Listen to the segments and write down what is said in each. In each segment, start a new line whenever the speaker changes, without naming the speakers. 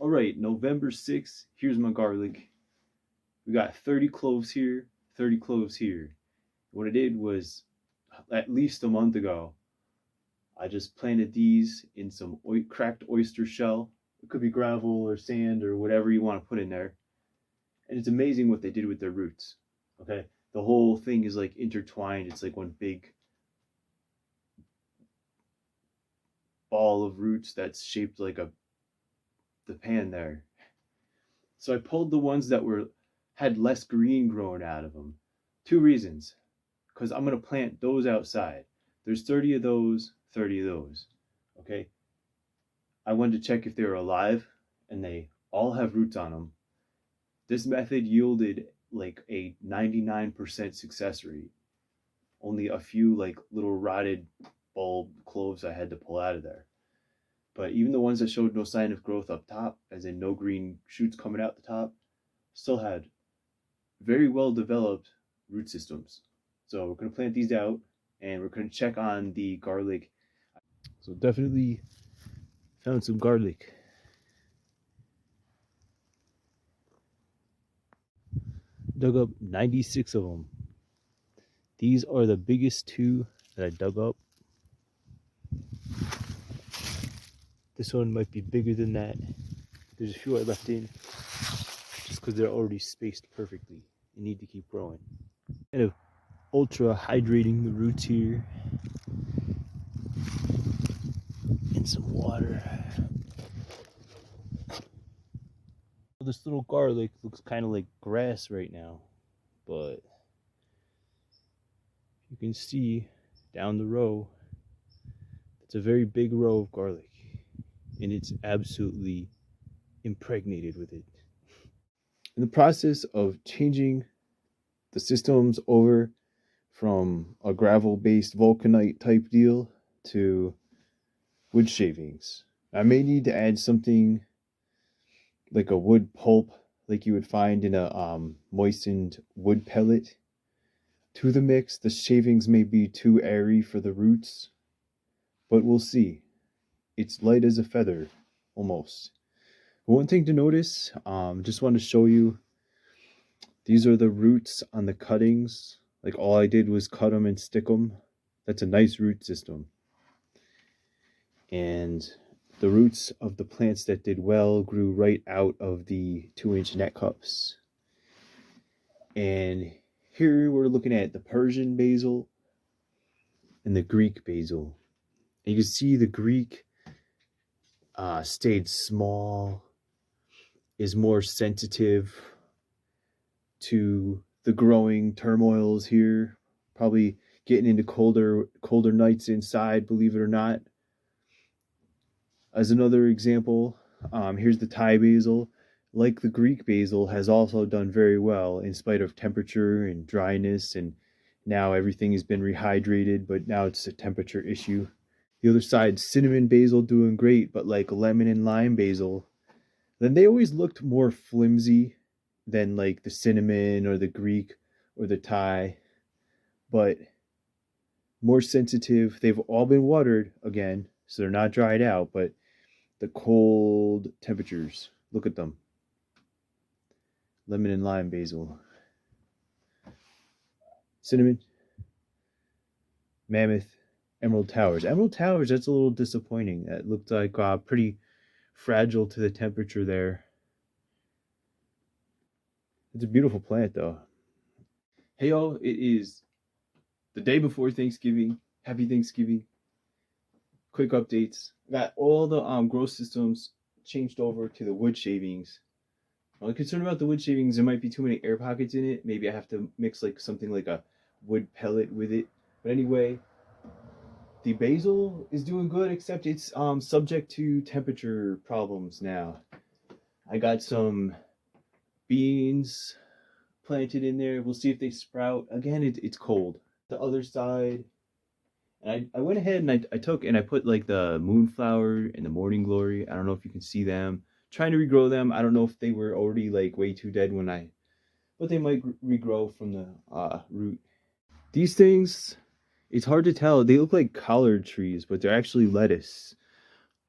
All right, November 6th, here's my garlic. We got 30 cloves here, 30 cloves here. What I did was, at least a month ago, I just planted these in some cracked oyster shell. It could be gravel or sand or whatever you want to put in there. And it's amazing what they did with their roots. Okay, the whole thing is like intertwined. It's like one big ball of roots that's shaped like the pan there. So I pulled the ones that had less green growing out of them. Two reasons. Because I'm going to plant those outside. There's 30 of those, 30 of those. Okay? I wanted to check if they were alive, and they all have roots on them. This method yielded like a 99% success rate. Only a few like little rotted bulb cloves I had to pull out of there. But even the ones that showed no sign of growth up top, as in no green shoots coming out the top, still had very well developed root systems. So we're going to plant these out, and we're going to check on the garlic. So definitely found some garlic. Dug up 96 of them. These are the biggest two that I dug up. This one might be bigger than that. There's a few I left in just because they're already spaced perfectly and need to keep growing. Kind of ultra hydrating the roots here. And some water. This little garlic looks kind of like grass right now, but you can see down the row, it's a very big row of garlic, and it's absolutely impregnated with it. In the process of changing the systems over from a gravel-based vulcanite type deal to wood shavings, I may need to add something like a wood pulp, like you would find in a moistened wood pellet, to the mix. The shavings may be too airy for the roots, but we'll see. It's light as a feather, almost. One thing to notice, just want to show you, these are the roots on the cuttings. Like all I did was cut them and stick them. That's a nice root system. And the roots of the plants that did well grew right out of the 2-inch net cups. And here we're looking at the Persian basil and the Greek basil. And you can see the Greek stayed small, is more sensitive to the growing turmoils here. Probably getting into colder nights inside, believe it or not. As another example, here's the Thai basil. Like the Greek basil, has also done very well in spite of temperature and dryness, and now everything has been rehydrated, but now it's a temperature issue. The other side, cinnamon basil doing great, but like lemon and lime basil, then they always looked more flimsy than like the cinnamon or the Greek or the Thai, but more sensitive. They've all been watered again, so they're not dried out, but the cold temperatures, look at them. Lemon and lime basil. Cinnamon. Mammoth. Emerald Towers. Emerald Towers, that's a little disappointing. That looked like pretty fragile to the temperature there. It's a beautiful plant though. Hey y'all, it is the day before Thanksgiving. Happy Thanksgiving. Quick updates. Got all the grow systems changed over to the wood shavings. I'm concerned about the wood shavings. There might be too many air pockets in it. Maybe I have to mix like something like a wood pellet with it. But anyway, the basil is doing good, except it's subject to temperature problems now. I got some beans planted in there. We'll see if they sprout. Again, it's cold. The other side, and I went ahead and I took and I put like the moonflower and the morning glory. I don't know if you can see them. Trying to regrow them. I don't know if they were already like way too dead but they might regrow from the root. These things, it's hard to tell. They look like collard trees, but they're actually lettuce.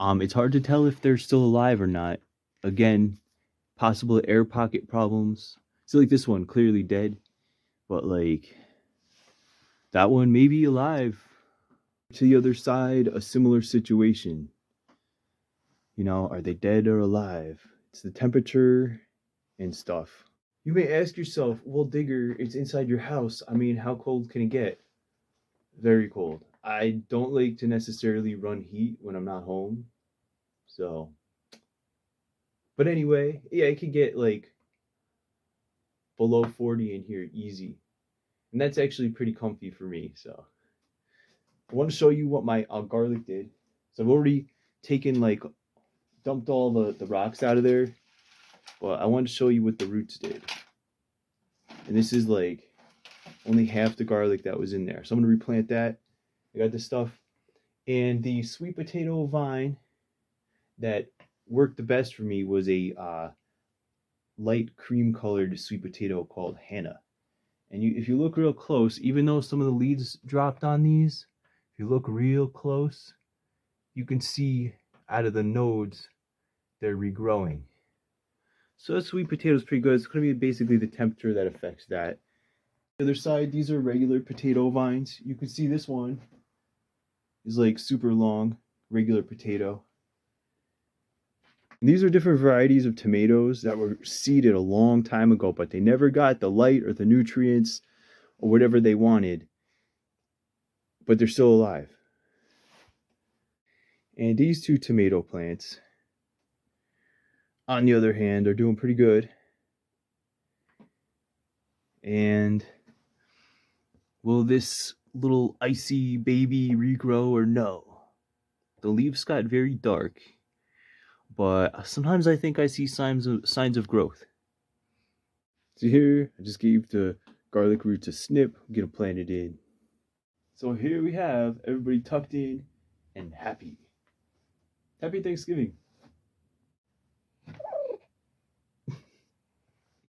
It's hard to tell if they're still alive or not. Again, possible air pocket problems. So like this one, clearly dead, but like that one may be alive. To the other side, a similar situation. You know, are they dead or alive? It's the temperature and stuff. You may ask yourself, well, Digger, it's inside your house. I mean, how cold can it get? Very cold. I don't like to necessarily run heat when I'm not home. So, but anyway, yeah, it could get like below 40 in here easy. And that's actually pretty comfy for me. So, I want to show you what my garlic did. So, I've already taken like, dumped all the rocks out of there. But I want to show you what the roots did. And this is like only half the garlic that was in there. So I'm going to replant that. I got this stuff. And the sweet potato vine that worked the best for me was a light cream colored sweet potato called Hannah. And if you look real close, even though some of the leaves dropped on these, if you look real close, you can see out of the nodes they're regrowing. So that sweet potato is pretty good. It's going to be basically the temperature that affects that. The other side, these are regular potato vines. You can see this one is like super long, regular potato. And these are different varieties of tomatoes that were seeded a long time ago, but they never got the light or the nutrients or whatever they wanted. But they're still alive. And these two tomato plants, on the other hand, are doing pretty good. And will this little icy baby regrow or no? The leaves got very dark, but sometimes I think I see signs of growth. So here, I just gave the garlic roots a snip, get them planted in. So here we have everybody tucked in and happy. Happy Thanksgiving.